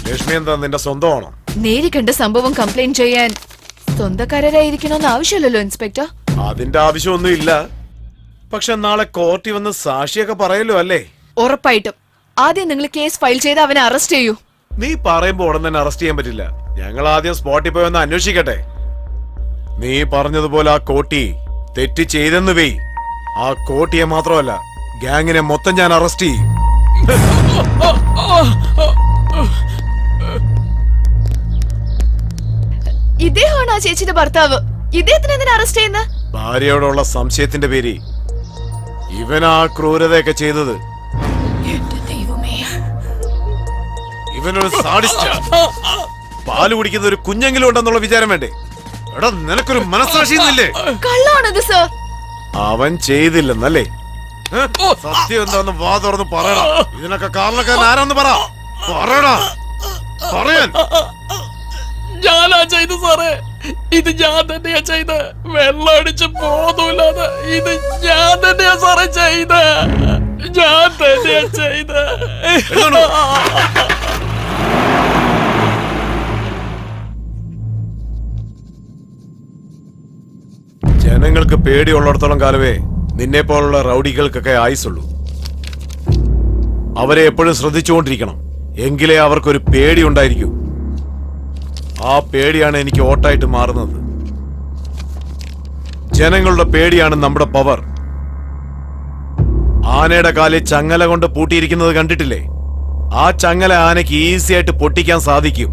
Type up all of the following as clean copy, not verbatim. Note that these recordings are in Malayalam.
ലക്ഷ്മി എന്താ നിന്റെ സ്വന്തമാണോ? നേരി കണ്ട സംഭവം കംപ്ലൈന്റ് ചെയ്യാൻ സ്വന്തക്കാരായിരിക്കണമെന്ന് ആവശ്യമില്ലല്ലോ ഇൻസ്പെക്ടർ. അതിന്റെ ആവശ്യമൊന്നും ഇല്ല. പക്ഷെ നാളെ കോർട്ടിൽ വന്ന് സാക്ഷിയൊക്കെ പറയല്ലോ അല്ലേ? ഉറപ്പായിട്ടും. ആദ്യം നിങ്ങൾ കേസ് ഫയൽ ചെയ്ത് അവനെ അറസ്റ്റ് ചെയ്യൂ. നീ പറയുമ്പോ ഉടൻ തന്നെ അറസ്റ്റ് ചെയ്യാൻ പറ്റില്ല. ഞങ്ങൾ ആദ്യം സ്പോട്ടിൽ പോയി ഒന്ന് അന്വേഷിക്കട്ടെ. നീ പറഞ്ഞതുപോലെ ആ കോട്ടി തെറ്റ് ചെയ്തെന്ന് വെയ്. ആ കോട്ടിയെ മാത്രമല്ല, ഗ്യാങ്ങിനെ മൊത്തം ഞാൻ അറസ്റ്റ് ചെയ്യും. ഇദ്ദേഹമാണ് ആ ചേച്ചിയുടെ ഭർത്താവ്. ഇദ്ദേഹത്തിന് എന്തിനാ അറസ്റ്റ് ചെയ്യുന്നത്? ഭാര്യയോടുള്ള സംശയത്തിന്റെ പേര് ഇവൻ ആ ക്രൂരതയൊക്കെ ചെയ്തത്. ഇവനൊരു സാഡിസ്റ്റ്. പാല് കുടിക്കുന്ന ഒരു കുഞ്ഞെങ്കിലും ഉണ്ടെന്നുള്ള വിചാരം വേണ്ടേ? എടാ, നിനക്കൊരു മനസ്സാക്ഷിന്നില്ലേ? കള്ളാണത് സർ. അവൻ ചെയ്തില്ലെന്നല്ലേ? സത്യം എന്താന്ന് വാ തുറന്ന് പറയടാ. ഇതിനൊക്കെ കാരണക്കാരൻ ആരാന്ന് പറയടാ. പറയാൻ ഞാനാ ചെയ്ത് സാറേ. ഇത് ഞാൻ തന്നെയാ ചെയ്ത്. വെള്ളം അടിച്ച് ബോധമില്ലാതെ ഇത് ഞാൻ തന്നെയാ സാറേ ചെയ്ത്. ഞാൻ തന്നെയാ ചെയ്ത്. ജനങ്ങൾക്ക് പേടിയുള്ളിടത്തോളം കാലമേ നിന്നെ പോലുള്ള റൗഡികൾക്കൊക്കെ ആയുസുള്ളൂ. അവരെ എപ്പോഴും ശ്രദ്ധിച്ചുകൊണ്ടിരിക്കണം. എങ്കിലേ അവർക്കൊരു പേടി ഉണ്ടായിരിക്കൂ. ആ പേടിയാണ് എനിക്ക് ഓട്ടായിട്ട് മാറുന്നത്. ജനങ്ങളുടെ പേടിയാണ് നമ്മുടെ പവർ. ആനയുടെ കാലിൽ ചങ്ങല കൊണ്ട് പൂട്ടിയിരിക്കുന്നത് കണ്ടിട്ടില്ലേ? ആ ചങ്ങല ആനയ്ക്ക് ഈസി ആയിട്ട് പൊട്ടിക്കാൻ സാധിക്കും.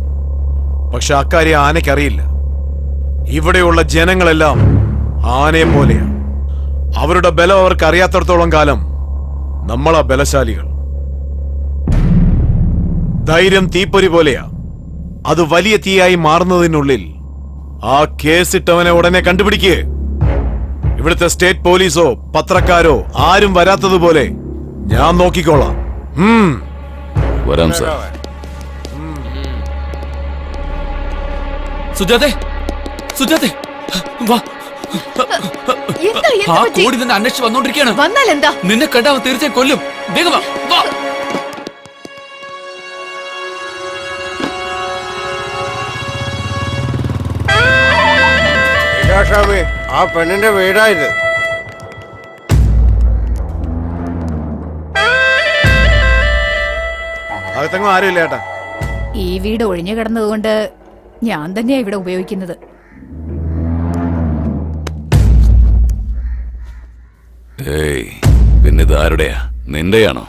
പക്ഷെ അക്കാര്യം ആനയ്ക്കറിയില്ല. ഇവിടെയുള്ള ജനങ്ങളെല്ലാം ആനയെ പോലെയാ. അവരുടെ ബലം അവർക്ക് അറിയാത്തടത്തോളം കാലം നമ്മളാ ബലശാലികൾ. ധൈര്യം തീപ്പൊരി പോലെയാ. അത് വലിയ തീയായി മാറുന്നതിനുള്ളിൽ ആ കേസിട്ടവനെ ഉടനെ കണ്ടുപിടിക്കേ. ഇവിടുത്തെ സ്റ്റേറ്റ് പോലീസോ പത്രക്കാരോ ആരും വരാത്തതുപോലെ ഞാൻ നോക്കിക്കോളാം. വരാം സാർ. സുജാതെ, സുജാതെ, വാ. ആ കോടി തന്നെ അന്വേഷിച്ച് വന്നോണ്ടിരിക്കുകയാണ്. വന്നാൽ എന്താ? നിന്നെ കണ്ടാ അവൻ തീർച്ചയായും കൊല്ലും. വേഗം വാ, വാ. ആ പെണ്ണിന്റെ വീടായത്. അകത്തെങ്ങും ആരുമില്ല ഏട്ടാ. ഈ വീട് ഒഴിഞ്ഞു കിടന്നതുകൊണ്ട് ഞാൻ തന്നെയാ ഇവിടെ ഉപയോഗിക്കുന്നത്. ഏയ്, പിന്നെ ഇത് ആരുടെയാ? നിന്റെയാണോ?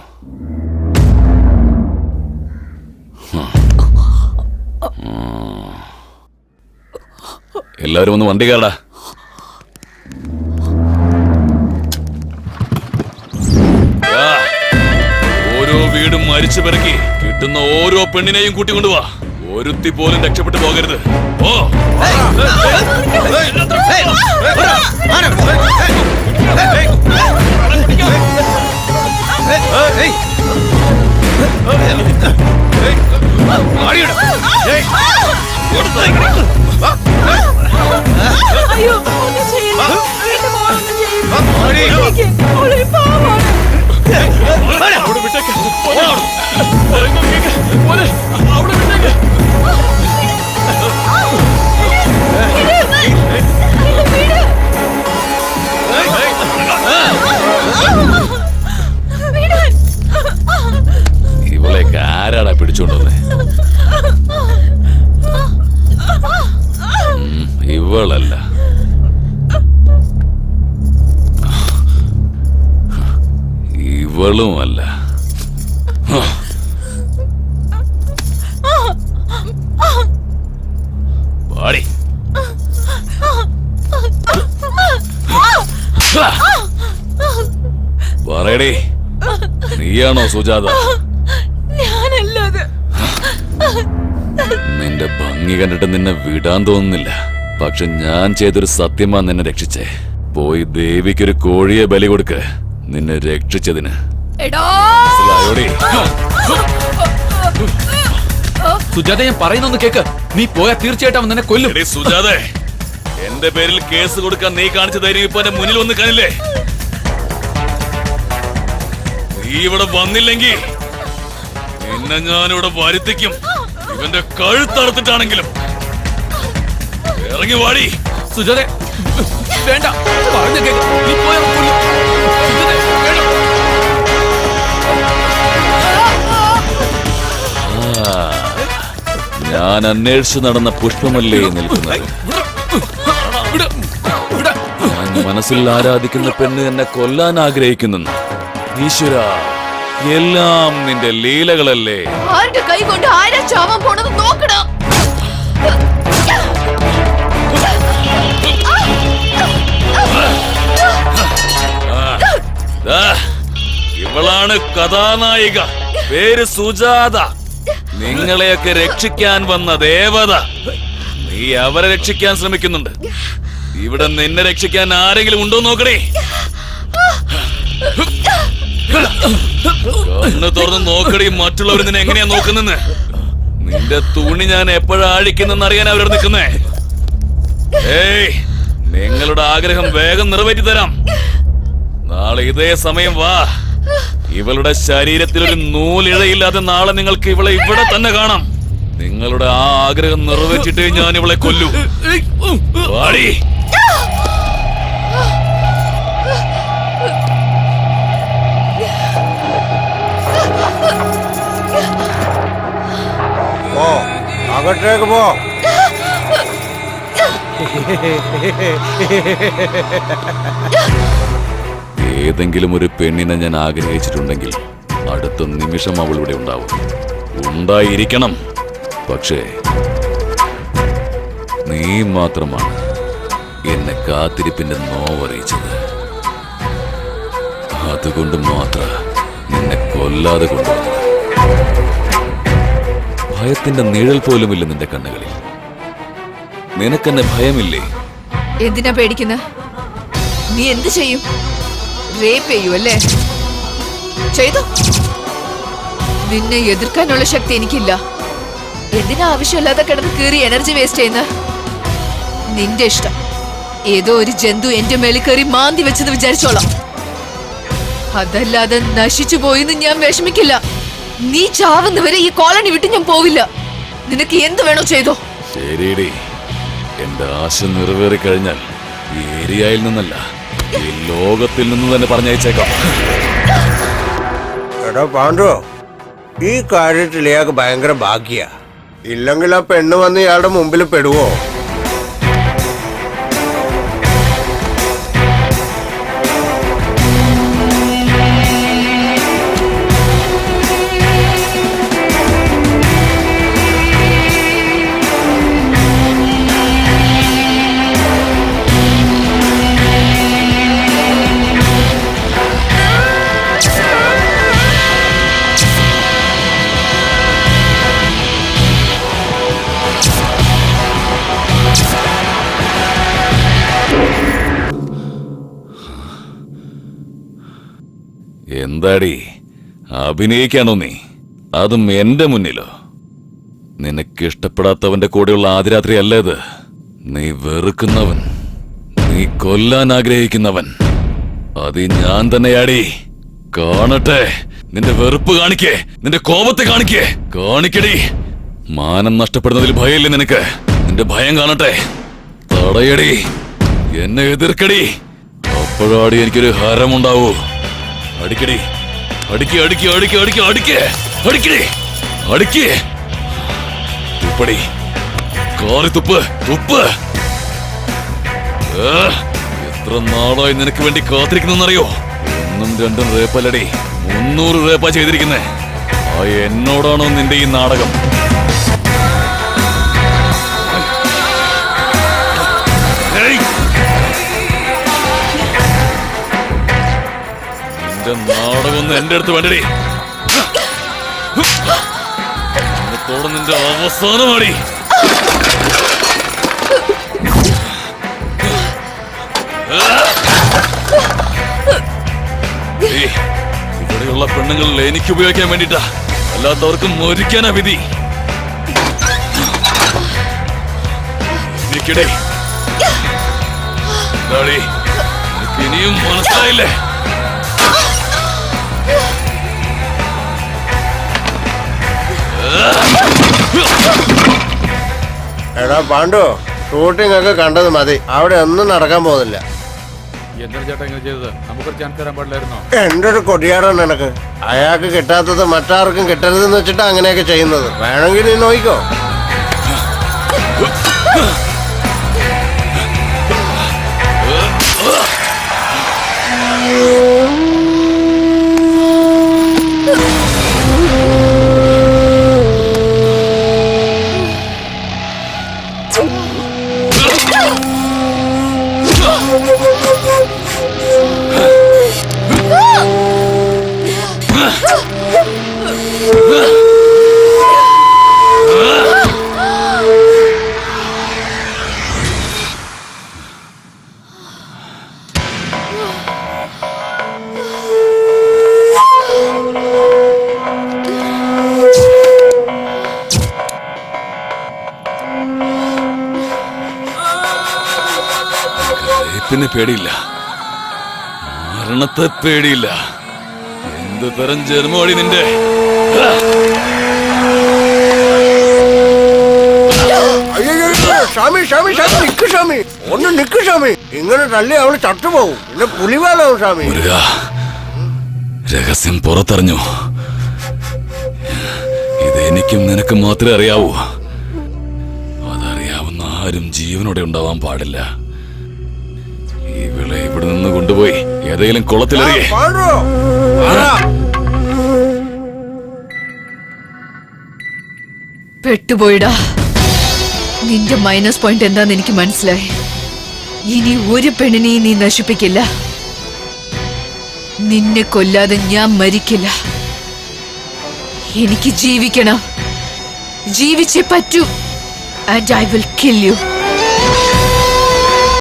എല്ലാവരും ഒന്ന് വണ്ടി കയറടാ. ഓരോ വീടും മരിച്ചു പിറക്കി കിട്ടുന്ന ഓരോ പെണ്ണിനെയും കൂട്ടിക്കൊണ്ടുവാ. ഒരുത്തി പോലും രക്ഷപ്പെട്ടു പോകരുത്. ഓ അയ്യോ, ഒന്നും ചെയ്യില്ല. എന്റെ മോളൊന്നും ചെയ്യില്ല. അവളൊരു പാവമാണ്. ഇവളെയൊക്കെ ആരാടാ പിടിച്ചോണ്ടോന്നെ? ഇവളല്ല. ഇവളുമല്ല. പാടി. പറയടേ, നീയാണോ സുജാത? ഞാനല്ലാതെ. നിന്റെ ഭംഗി കണ്ടിട്ട് നിന്നെ വിടാൻ തോന്നുന്നില്ല. പക്ഷെ ഞാൻ ചെയ്തൊരു സത്യമാ നിന്നെ രക്ഷിച്ചേ. പോയി ദേവിക്കൊരു കോഴിയെ ബലി കൊടുക്ക്, നിന്നെ രക്ഷിച്ചതിന്. സുജാത, ഞാൻ പറയുന്നൊന്ന് കേക്ക്. നീ പോയാ തീർച്ചയായിട്ടും അവൻ നിന്നെ കൊല്ലും. സുജാതെ, എന്റെ പേരിൽ കേസ് കൊടുക്കാൻ നീ കാണിച്ച ധൈര്യം ഇപ്പൊ എന്റെ മുന്നിൽ ഒന്ന് കാണില്ലേ? നീ ഇവിടെ വന്നില്ലെങ്കിൽ നിന്നെ ഞാനിവിടെ വരുത്തിക്കും. ഇവന്റെ കഴുത്തറുത്തിട്ടാണെങ്കിലും ഇറങ്ങി വാടി. സുജാതെ വേണ്ട, പറഞ്ഞ കേക്ക്. നീ പോയാ കൊല്ലും. സുജാതെ, വേണ്ട. ഞാൻ അന്വേഷിച്ചു നടന്ന പുഷ്പമല്ലേ നിൽക്കുന്നത്. വിട്, വിട്. ഞാൻ മനസ്സിൽ ആരാധിക്കുന്ന പെണ്ണ് എന്നെ കൊല്ലാൻ ആഗ്രഹിക്കുന്നു. ഈശ്വര, എല്ലാം നിന്റെ ലീലകളല്ലേ. ആരുടെ കൈ കൊണ്ട് ആരാ ചാവാൻ പോണെന്ന് നോക്കണം. ദാ, ഇവളാണ് കഥാനായിക. പേര് സുജാത. നിങ്ങളെയൊക്കെ രക്ഷിക്കാൻ വന്ന ദേവത. നീ അവരെ രക്ഷിക്കാൻ ശ്രമിക്കുന്നുണ്ട്. ഇവിടെ നിന്നെ രക്ഷിക്കാൻ ആരെങ്കിലും ഉണ്ടോ നോക്കണേ. കണ്ണ് തുറന്ന് നോക്കടി, മറ്റുള്ളവർ നിന്നെ എങ്ങനെയാ നോക്കുന്നെന്ന്. നിന്റെ തുണി ഞാൻ എപ്പോഴാ അഴിക്കുന്നെന്ന് അറിയാൻ അവരോട് നിൽക്കുന്നേ. ഏയ്, നിങ്ങളുടെ ആഗ്രഹം വേഗം നിറവേറ്റി തരാം. നാളെ ഇതേ സമയം വാ. ഇവളുടെ ശരീരത്തിൽ ഒരു നൂലിഴയില്ലാതെ നാളെ നിങ്ങൾക്ക് ഇവളെ ഇവിടെ തന്നെ കാണാം. നിങ്ങളുടെ ആ ആഗ്രഹം നിറവേറ്റിട്ടേ ഞാൻ ഇവളെ കൊല്ലൂ. വാടി. പോ, അകത്തേക്ക് പോ. ഏതെങ്കിലും ഒരു പെണ്ണിനെ ഞാൻ ആഗ്രഹിച്ചിട്ടുണ്ടെങ്കിൽ അടുത്ത നിമിഷം അവൾ ഇവിടെ ഉണ്ടാവും. ഉണ്ടായിരിക്കണം. പക്ഷേ നീ മാത്രമാണ് എന്നെ കാത്തിരിപ്പിന്റെ നോവറിയിച്ചത്. അതുകൊണ്ട് മാത്രം നിന്നെ കൊല്ലാതെ കൊണ്ടുവന്നത്. ഭയത്തിന്റെ നിഴൽ പോലുമില്ല നിന്റെ കണ്ണുകളിൽ. നിനക്കെന്നെ ഭയമില്ലേ? എന്തിനാ പേടിക്കുന്ന? നീ എന്ത് ചെയ്യും? റേപ്പ് ചെയ്യൂ അല്ലേ? ചെയ്തോ. നിന്നെ എതിർക്കാനുള്ള ശക്തി എനിക്കില്ല. എന്തിനാ ആവശ്യമില്ലാതെ കിടന്ന് കീറി എനർജി വേസ്റ്റ് ചെയ്യുന്ന? നിന്റെ ഇഷ്ടം. ഏതോ ഒരു ജന്തു എന്റെ മേളിൽ കയറി മാന്തി വെച്ചെന്ന് വിചാരിച്ചോളാം. അതല്ലാതെ നശിച്ചു പോയിന്ന് ഞാൻ വിഷമിക്കില്ല. നീ ചാവുന്നവരെ ഈ കോളനി വിട്ട് ഞാൻ പോവില്ല. നിനക്ക് എന്ത് വേണോ ചെയ്തോ. ശരിയടി, എന്റെ ആശ നിറവേറി കഴിഞ്ഞാൽ ഈ ഏരിയയിൽ നിന്നല്ല, ഈ ലോകത്തിൽ നിന്ന് തന്നെ പറഞ്ഞയച്ചേക്കാം. എടാ പാണ്ഡു, ഈ കാര്യത്തിൽ ഇയാൾക്ക് ഭയങ്കര ഭാഗ്യ. ഇല്ലെങ്കിൽ ആ പെണ്ണ് വന്ന് ഇയാളുടെ മുമ്പിൽ പെടുവോ? എന്താടി, അഭിനയിക്കാണോ നീ? അതും എന്റെ മുന്നിലോ? നിനക്കിഷ്ടപ്പെടാത്തവന്റെ കൂടെയുള്ള ആദ്യരാത്രി അല്ലേ ഇത്? നീ വെറുക്കുന്നവൻ, നീ കൊല്ലാൻ ആഗ്രഹിക്കുന്നവൻ, അത് ഞാൻ തന്നെയാടി. കാണട്ടെ, നിന്റെ വെറുപ്പ് കാണിക്കേ, നിന്റെ കോപത്തെ കാണിക്കേ. കാണിക്കടി. മാനം നഷ്ടപ്പെടുന്നതിൽ ഭയമില്ലേ നിനക്ക്? നിന്റെ ഭയം കാണട്ടെ. തടയടി, എന്നെ എതിർക്കടി. അപ്പോഴാടി എനിക്കൊരു ഹരമുണ്ടാവൂ. അടിക്കടി, അടിക്ക് അടിക്ക് അടിക്ക് അടിക്ക് അടിക്ക് അടിക്കടി, അടിക്ക്. തുപ്പടി, കാറി തുപ്പ്, തുപ്പ്. എത്ര നാളായി നിനക്ക് വേണ്ടി കാത്തിരിക്കുന്നറിയോ? 1ഉം 2ഉം റേപ്പല്ലടി, 300 റേപ്പാ ചെയ്തിരിക്കുന്നേ. ആ എന്നോടാണോ നിന്റെ ഈ നാടകം? നിന്റെ നാടകമൊന്നും എന്റെ അടുത്ത് വേണ്ടടി. ഇന്നത്തോടെ നിന്റെ അവസാനമാടി. ഇവിടെയുള്ള പെണ്ണുങ്ങളിൽ എനിക്ക് ഉപയോഗിക്കാൻ വേണ്ടിട്ടാ, അല്ലാത്തവർക്ക് മരിക്കാനാ വിധി. എനിക്കിടെ എനിക്ക് ഇനിയും മനസ്സിലായില്ലേ? എടാ പാണ്ഡു, ഷൂട്ടിംഗ് ഒക്കെ കണ്ടത് മതി. അവിടെ ഒന്നും നടക്കാൻ പോകുന്നില്ല. എന്താണ് ചേട്ടാ ഇങ്ങനെ ചെയ്തത്? നമുക്കൊരു ചാൻസ് തരാൻ പാടില്ലായിരുന്നോ? എന്റെ ഒരു കൊടിയാടാണ് എനക്ക്. അയാൾക്ക് കിട്ടാത്തത് മറ്റാർക്കും കിട്ടരുതെന്ന് വെച്ചിട്ട് അങ്ങനെയൊക്കെ ചെയ്യുന്നത്. വേണമെങ്കിൽ നീ നോക്കിക്കോ. പിന്നെ പേടിയില്ല, മരണത്തെ പേടിയില്ല. എന്ത് തരം ജന്മോടി നിന്റെ? ഷാമി ഷാമി ഷാമി നിക്ക് ഷാമി, ഒന്ന് നിക്ക് ഷാമി. ഇങ്ങനെ തള്ളി അവള് ചത്തുപോകും. പിന്നെ പുലിവാലാവും ഷാമി. മുരുക, രഹസ്യം പുറത്തറിഞ്ഞു. ഇത് എനിക്കും നിനക്ക് മാത്രമേ അറിയാവൂ. അതറിയാവുന്ന ആരും ജീവനോടെ ഉണ്ടാവാൻ പാടില്ല. ഇവളെ ഇവിടെ നിന്ന് കൊണ്ടുപോയി ഏതെങ്കിലും കുളത്തിലെറിയേ. പാണ്ഡു, പെട്ടുപോയിടാ. നിന്റെ മൈനസ് പോയിന്റ് എന്താന്ന് എനിക്ക് മനസ്സിലായി. ഇനി ഒരു പെണ്ണിനെയും നീ നശിപ്പിക്കില്ല. നിന്നെ കൊല്ലാതെ ഞാൻ മരിക്കില്ല. എനിക്ക് ജീവിക്കണം, ജീവിച്ചേ പറ്റൂ. And I will kill you.